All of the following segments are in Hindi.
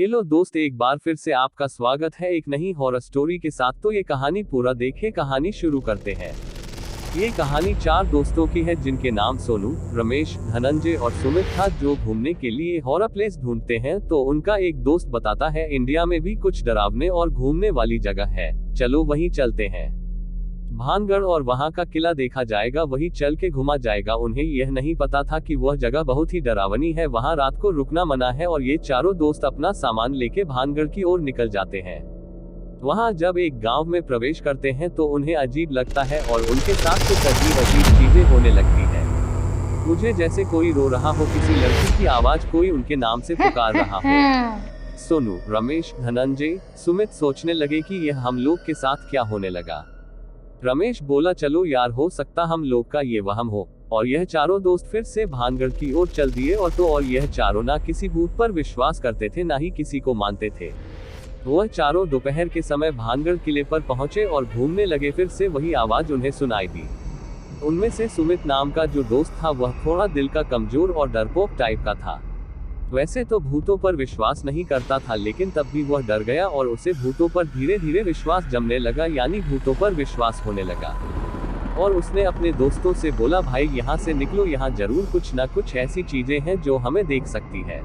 हेलो दोस्त, एक बार फिर से आपका स्वागत है एक नई हॉरर स्टोरी के साथ। तो ये कहानी पूरा देखे, कहानी शुरू करते हैं। ये कहानी 4 दोस्तों की है जिनके नाम सोनू, रमेश, धनंजय और सुमित था, जो घूमने के लिए हॉरर प्लेस ढूंढते हैं। तो उनका एक दोस्त बताता है इंडिया में भी कुछ डरावने और घूमने वाली जगह है, चलो वहीं चलते हैं। भानगढ़ और वहां का किला देखा जाएगा, वहीं चल के घुमा जाएगा। उन्हें यह नहीं पता था कि वह जगह बहुत ही डरावनी है, वहां रात को रुकना मना है। और ये चारों दोस्त अपना सामान लेके भानगढ़ की ओर निकल जाते हैं। वहां जब एक गांव में प्रवेश करते हैं तो उन्हें अजीब लगता है और उनके साथ कुछ अजीब चीजें होने लगती है। मुझे जैसे कोई रो रहा हो, किसी लड़की की आवाज कोई उनके नाम से पुकार रहा हो। सोनू, रमेश, धनंजय, सुमित सोचने लगे कि यह हम लोग के साथ क्या होने लगा। रमेश बोला, चलो यार, हो सकता हम लोग का ये वहम हो। और यह चारों दोस्त फिर से भानगढ़ की ओर चल दिए। और यह चारों ना किसी भूत पर विश्वास करते थे, ना ही किसी को मानते थे। वह चारों दोपहर के समय भानगढ़ किले पर पहुंचे और घूमने लगे। फिर से वही आवाज उन्हें सुनाई दी। उनमें से सुमित नाम का जो दोस्त था, वह थोड़ा दिल का कमजोर और डरपोक टाइप का था। वैसे तो भूतों पर विश्वास नहीं करता था, लेकिन तब भी वह डर गया और उसे भूतों पर धीरे धीरे विश्वास जमने लगा, यानी भूतों पर विश्वास होने लगा। और उसने अपने दोस्तों से बोला, भाई यहाँ से निकलो, यहाँ जरूर कुछ ना कुछ ऐसी चीजें हैं जो हमें देख सकती है,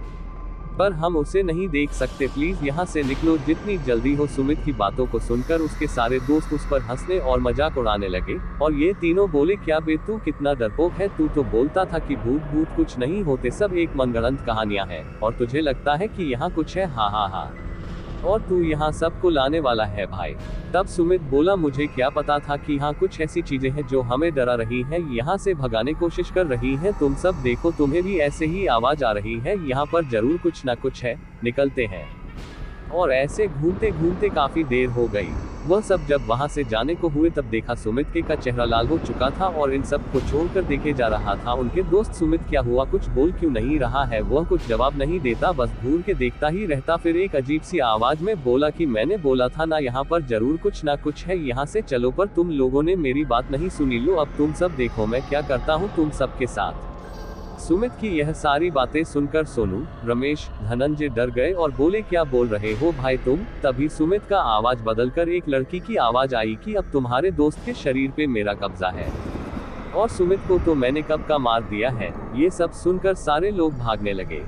पर हम उसे नहीं देख सकते, प्लीज यहाँ से निकलो जितनी जल्दी हो। सुमित की बातों को सुनकर उसके सारे दोस्त उस पर हंसने और मजाक उड़ाने लगे। और ये तीनों बोले, क्या बे तू कितना डरपोक है, तू तो बोलता था कि भूत भूत कुछ नहीं होते, सब एक मनगढ़ंत कहानियां हैं, और तुझे लगता है कि यहाँ कुछ है, हा हा हा, और तू यहाँ सबको लाने वाला है भाई। तब सुमित बोला, मुझे क्या पता था कि यहाँ कुछ ऐसी चीजें हैं जो हमें डरा रही हैं, यहाँ से भगाने कोशिश कर रही हैं। तुम सब देखो, तुम्हें भी ऐसे ही आवाज आ रही है, यहाँ पर जरूर कुछ ना कुछ है, निकलते हैं। और ऐसे घूमते घूमते काफी देर हो गई। वह सब जब वहां से जाने को हुए तब देखा सुमित के का चेहरा लाल हो चुका था और इन सब को छोड़कर देखे जा रहा था। उनके दोस्त, सुमित क्या हुआ, कुछ बोल क्यों नहीं रहा है? वह कुछ जवाब नहीं देता, बस घूर के देखता ही रहता। फिर एक अजीब सी आवाज में बोला कि मैंने बोला था ना, यहाँ पर जरूर कुछ ना कुछ है, यहाँ से चलो। पर तुम लोगों ने मेरी बात नहीं सुनी, लो अब तुम सब देखो मैं क्या करता हूँ तुम सबके साथ। सुमित की यह सारी बातें सुनकर सोनू, रमेश, धनंजय डर गए और बोले, क्या बोल रहे हो भाई तुम? तभी सुमित का आवाज बदलकर एक लड़की की आवाज आई कि अब तुम्हारे दोस्त के शरीर पे मेरा कब्जा है, और सुमित को तो मैंने कब का मार दिया है। ये सब सुनकर सारे लोग भागने लगे।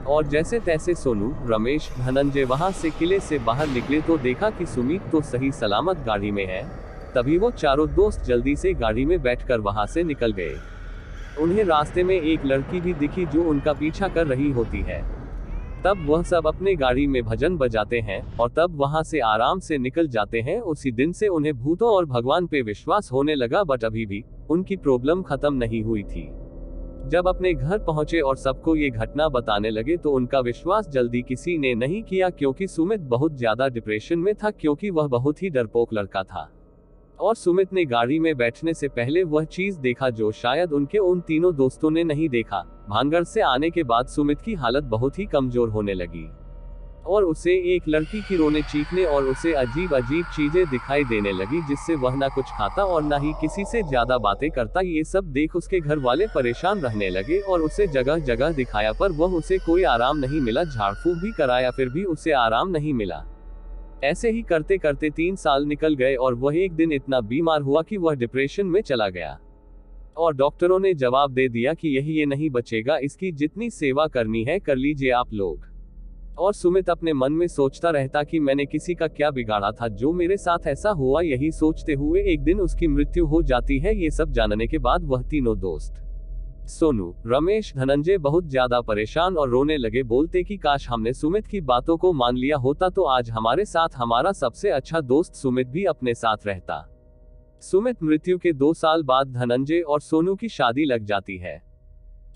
और जैसे तैसे सोनू, रमेश, धनंजय वहां से किले से बाहर निकले तो देखा कि सुमित तो सही सलामत गाड़ी में है। तभी वो चारों दोस्त जल्दी से गाड़ी में बैठकर वहां से निकल गए। उन्हें रास्ते में एक लड़की भी दिखी जो उनका पीछा कर रही होती है। तब वह सब अपने गाड़ी में भजन बजाते हैं और तब वहां से आराम से निकल जाते हैं। उसी दिन से उन्हें भूतों और भगवान पे विश्वास होने लगा, बट अभी भी उनकी प्रॉब्लम खत्म नहीं हुई थी। जब अपने घर पहुंचे और सबको ये घटना बताने लगे तो उनका विश्वास जल्दी किसी ने नहीं किया, क्योंकि सुमित बहुत ज्यादा डिप्रेशन में था, क्योंकि वह बहुत ही डरपोक लड़का था। और सुमित ने गाड़ी में बैठने से पहले वह चीज देखा जो शायद उनके उन तीनों दोस्तों ने नहीं देखा। भानगढ़ से आने के बाद सुमित की हालत बहुत ही कमजोर होने लगी और उसे एक लड़की की रोने चीखने और उसे अजीब अजीब चीजें दिखाई देने लगी, जिससे वह ना कुछ खाता और ना ही किसी से ज्यादा बातें करता। ये सब देख उसके घर वाले परेशान रहने लगे और उसे जगह जगह दिखाया, पर वह उसे कोई आराम नहीं मिला। झाड़ फूक भी कराया, फिर भी उसे आराम नहीं मिला। ऐसे ही करते करते 3 साल निकल गए और वह एक दिन इतना बीमार हुआ कि वह डिप्रेशन में चला गया। और डॉक्टरों ने जवाब दे दिया कि यही ये नहीं बचेगा, इसकी जितनी सेवा करनी है कर लीजिए आप लोग। और सुमित अपने मन में सोचता रहता कि मैंने किसी का क्या बिगाड़ा था जो मेरे साथ ऐसा हुआ। यही सोचते हुए एक दिन उसकी मृत्यु हो जाती है। ये सब जानने के बाद वह तीनों दोस्त सोनू, रमेश, धनंजय बहुत ज्यादा परेशान और रोने लगे, बोलते कि काश हमने सुमित की बातों को मान लिया होता तो आज हमारे साथ हमारा सबसे अच्छा दोस्त सुमित भी अपने साथ रहता। सुमित मृत्यु के 2 साल बाद धनंजय और सोनू की शादी लग जाती है।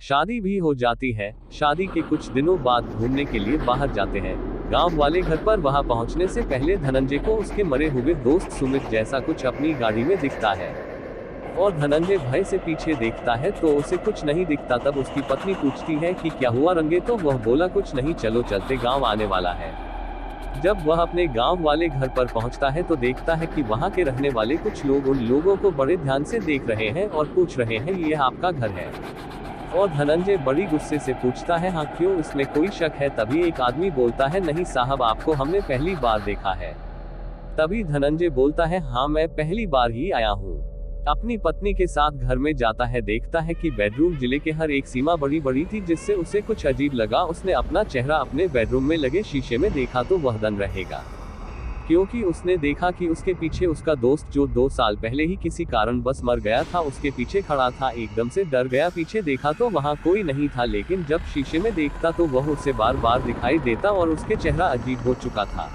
शादी भी हो जाती है। शादी के कुछ दिनों बाद घूमने के लिए बाहर जाते हैं गांव वाले घर पर। वहां पहुंचने से पहले धनंजय को उसके मरे हुए दोस्त सुमित जैसा कुछ अपनी गाड़ी में दिखता है और धनंजय भय से पीछे देखता है तो उसे कुछ नहीं दिखता। तब उसकी पत्नी पूछती है कि क्या हुआ रंगे, तो वह बोला कुछ नहीं, चलो चलते, गांव आने वाला है। जब वह अपने गांव वाले घर पर पहुंचता है तो देखता है कि वहां के रहने वाले कुछ लोग उन लोगों को बड़े ध्यान से देख रहे हैं और पूछ रहे हैं, ये आपका घर है? और धनंजय बड़ी गुस्से से पूछता है, हाँ क्यों, इसमें कोई शक है? तभी एक आदमी बोलता है, नहीं साहब, आपको हमने पहली बार देखा है। तभी धनंजय बोलता है, हाँ मैं पहली बार ही आया हूँ। अपनी पत्नी के साथ घर में जाता है, देखता है कि बेडरूम जिले के हर एक सीमा बड़ी बड़ी थी, जिससे उसे कुछ अजीब लगा। उसने अपना चेहरा अपने बेडरूम में लगे शीशे में देखा तो वह दन रहेगा, क्योंकि उसने देखा कि उसके पीछे उसका दोस्त जो 2 साल पहले ही किसी कारण बस मर गया था, उसके पीछे खड़ा था। एकदम से डर गया, पीछे देखा तो वहाँ कोई नहीं था, लेकिन जब शीशे में देखता तो वह उसे बार बार दिखाई देता और उसके चेहरा अजीब हो चुका था।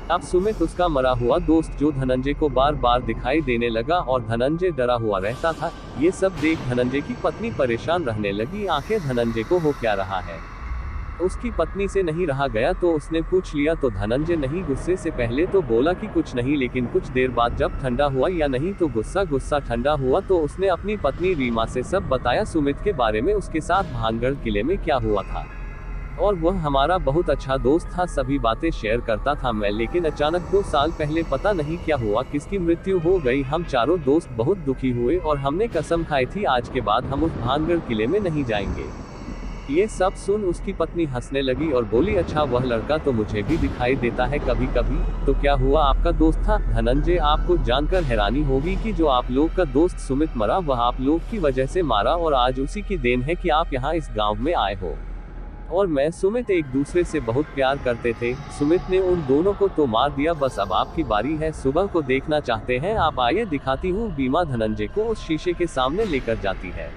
अब सुमित उसका मरा हुआ दोस्त जो धनंजय को बार बार दिखाई देने लगा और धनंजय डरा हुआ रहता था। ये सब देख धनंजय की पत्नी परेशान रहने लगी, आखिर धनंजय को हो क्या रहा है। उसकी पत्नी से नहीं रहा गया तो उसने पूछ लिया, तो धनंजय नहीं, गुस्से से पहले तो बोला कि कुछ नहीं, लेकिन कुछ देर बाद जब ठंडा हुआ या नहीं तो गुस्सा ठंडा हुआ तो उसने अपनी पत्नी रीमा से सब बताया, सुमित के बारे में, उसके साथ भानगढ़ किले में क्या हुआ था, और वह हमारा बहुत अच्छा दोस्त था, सभी बातें शेयर करता था मैं, लेकिन अचानक 2 साल पहले पता नहीं क्या हुआ, किसकी मृत्यु हो गई। हम चारों दोस्त बहुत दुखी हुए और हमने कसम खाई थी आज के बाद हम उस भानगढ़ किले में नहीं जाएंगे। ये सब सुन उसकी पत्नी हंसने लगी और बोली, अच्छा वह लड़का तो मुझे भी दिखाई देता है कभी कभी, तो क्या हुआ, आपका दोस्त था? धनंजय, आपको जानकर हैरानी होगी कि जो आप लोग का दोस्त सुमित मरा वह आप लोग की वजह से मारा, और आज उसी की देन है कि आप यहाँ इस गाँव में आए हो। और मैं सुमित एक दूसरे से बहुत प्यार करते थे, सुमित ने उन दोनों को तो मार दिया, बस अब आपकी बारी है, सुबह को देखना चाहते हैं आप? आइए दिखाती हूँ। बीमा धनंजय को उस शीशे के सामने लेकर जाती है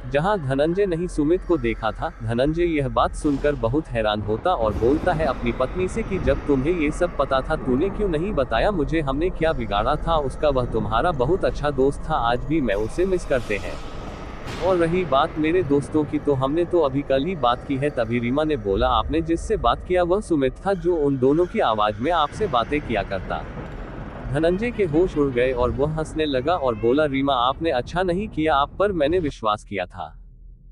जहाँ धनंजय नहीं सुमित को देखा था। धनंजय यह बात सुनकर बहुत हैरान होता और बोलता है अपनी पत्नी से कि जब तुम्हें ये सब पता था तूने क्यों नहीं बताया मुझे, हमने क्या बिगाड़ा था उसका, वह तुम्हारा बहुत अच्छा दोस्त था, आज भी मैं उसे मिस करते हैं। और रही बात मेरे दोस्तों की, तो हमने तो अभी कल ही बात की है। तभी रीमा ने बोला, आपने जिससे बात किया वह सुमित था जो उन दोनों की आवाज में आपसे बातें किया करता। धनंजय के होश उड़ गए और वह हंसने लगा और बोला, रीमा आपने अच्छा नहीं किया, आप पर मैंने विश्वास किया था।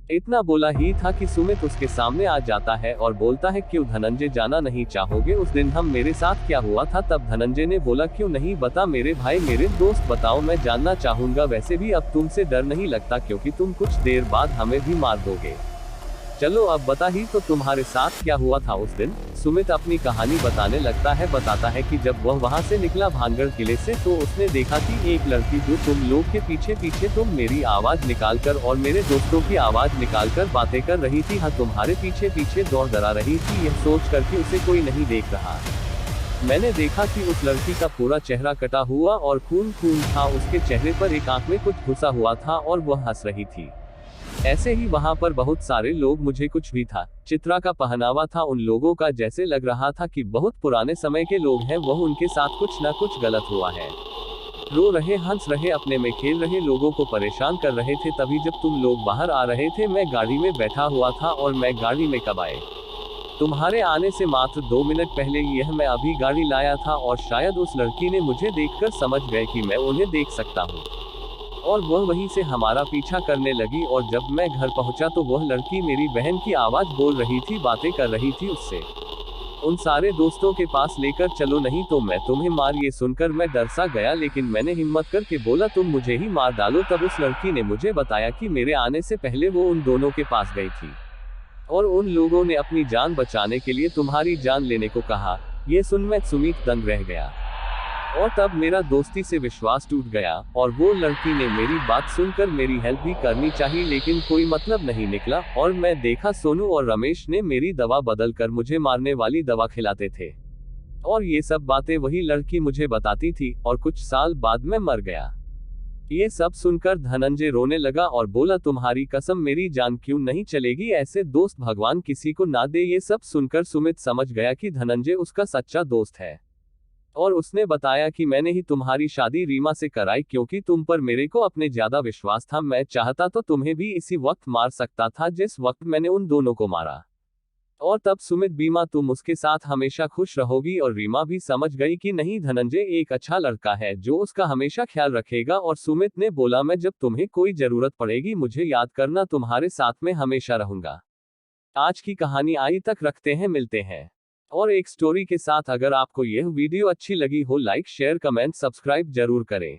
इतना बोला ही था कि सुमित उसके सामने आ जाता है और बोलता है, क्यों धनंजय जाना नहीं चाहोगे, उस दिन हम मेरे साथ क्या हुआ था? तब धनंजय ने बोला, क्यों नहीं, बता मेरे भाई, मेरे दोस्त, बताओ, मैं जानना चाहूंगा। वैसे भी अब तुमसे डर नहीं लगता क्योंकि तुम कुछ देर बाद हमें भी मार दोगे। चलो अब बता ही तो तुम्हारे साथ क्या हुआ था उस दिन। सुमित अपनी कहानी बताने लगता है, बताता है कि जब वह वहां से निकला भानगढ़ किले से तो उसने देखा कि एक लड़की जो तुम लोग के पीछे पीछे तुम मेरी आवाज निकालकर और मेरे दोस्तों की आवाज निकालकर बातें कर रही थी, हाँ तुम्हारे पीछे पीछे दौड़ डरा रही थी, यह सोच कर कि उसे कोई नहीं देख रहा। मैंने देखा कि उस लड़की का पूरा चेहरा कटा हुआ और खून खून था, उसके चेहरे पर एक आंख में कुछ घुसा हुआ था और वह हंस रही थी। ऐसे ही वहां पर बहुत सारे लोग, मुझे कुछ भी था। चित्रा का पहनावा था उन लोगों का, जैसे लग रहा था कि बहुत पुराने समय के लोग हैं, वह उनके साथ कुछ न कुछ गलत हुआ है। रो रहे, हंस रहे, अपने में खेल रहे, लोगों को परेशान कर रहे थे। तभी जब तुम लोग बाहर आ रहे थे मैं गाड़ी में बैठा हुआ था, और मैं गाड़ी में कब आए? तुम्हारे आने से मात्र 2 मिनट पहले। यह मैं अभी गाड़ी लाया था और शायद उस लड़की ने मुझे देखकर समझ गए कि मैं उन्हें देख सकता हूँ, और वह वहीं से हमारा पीछा करने लगी। और जब मैं घर पहुंचा तो वह लड़की मेरी बहन की आवाज बोल रही थी, बातें कर रही थी उससे, उन सारे दोस्तों के पास लेकर चलो नहीं तो मैं तुम्हें मार। ये सुनकर मैं डर सा गया, लेकिन मैंने हिम्मत करके बोला तुम मुझे ही मार डालो। तब उस लड़की ने मुझे बताया कि मेरे आने से पहले वो उन दोनों के पास गई थी और उन लोगों ने अपनी जान बचाने के लिए तुम्हारी जान लेने को कहा। ये सुन मैं सुमित दंग रह गया और तब मेरा दोस्ती से विश्वास टूट गया, और वो लड़की ने मेरी बात सुनकर मेरी हेल्प भी करनी चाहिए, लेकिन कोई मतलब नहीं निकला। और मैं देखा सोनू और रमेश ने मेरी दवा बदल कर मुझे मारने वाली दवा खिलाते थे, और ये सब बातें वही लड़की मुझे बताती थी, और कुछ साल बाद मैं मर गया। ये सब सुनकर धनंजय रोने लगा और बोला, तुम्हारी कसम मेरी जान क्यों नहीं चलेगी, ऐसे दोस्त भगवान किसी को ना दे। ये सब सुनकर सुमित समझ गया कि धनंजय उसका सच्चा दोस्त है, और उसने बताया कि मैंने ही तुम्हारी शादी रीमा से कराई क्योंकि तुम पर मेरे को अपने ज्यादा विश्वास था। मैं चाहता तो तुम्हें भी इसी वक्त मार सकता था जिस वक्त मैंने उन दोनों को मारा। और तब सुमित, बीमा तुम उसके साथ हमेशा खुश रहोगी। और रीमा भी समझ गई कि नहीं, धनंजय एक अच्छा लड़का है जो उसका हमेशा ख्याल रखेगा। और सुमित ने बोला, मैं जब तुम्हें कोई जरूरत पड़ेगी मुझे याद करना, तुम्हारे साथ में हमेशा रहूंगा। आज की कहानी आई तक रखते हैं, मिलते हैं और एक स्टोरी के साथ। अगर आपको यह वीडियो अच्छी लगी हो, लाइक शेयर कमेंट सब्सक्राइब जरूर करें।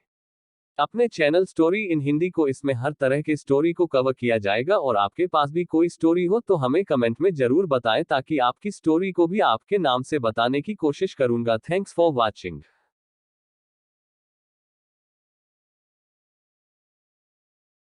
अपने चैनल स्टोरी इन हिंदी को इसमें हर तरह के स्टोरी को कवर किया जाएगा और आपके पास भी कोई स्टोरी हो तो हमें कमेंट में जरूर बताएं ताकि आपकी स्टोरी को भी आपके नाम से बताने की कोशिश करूंगा। Thanks for watching.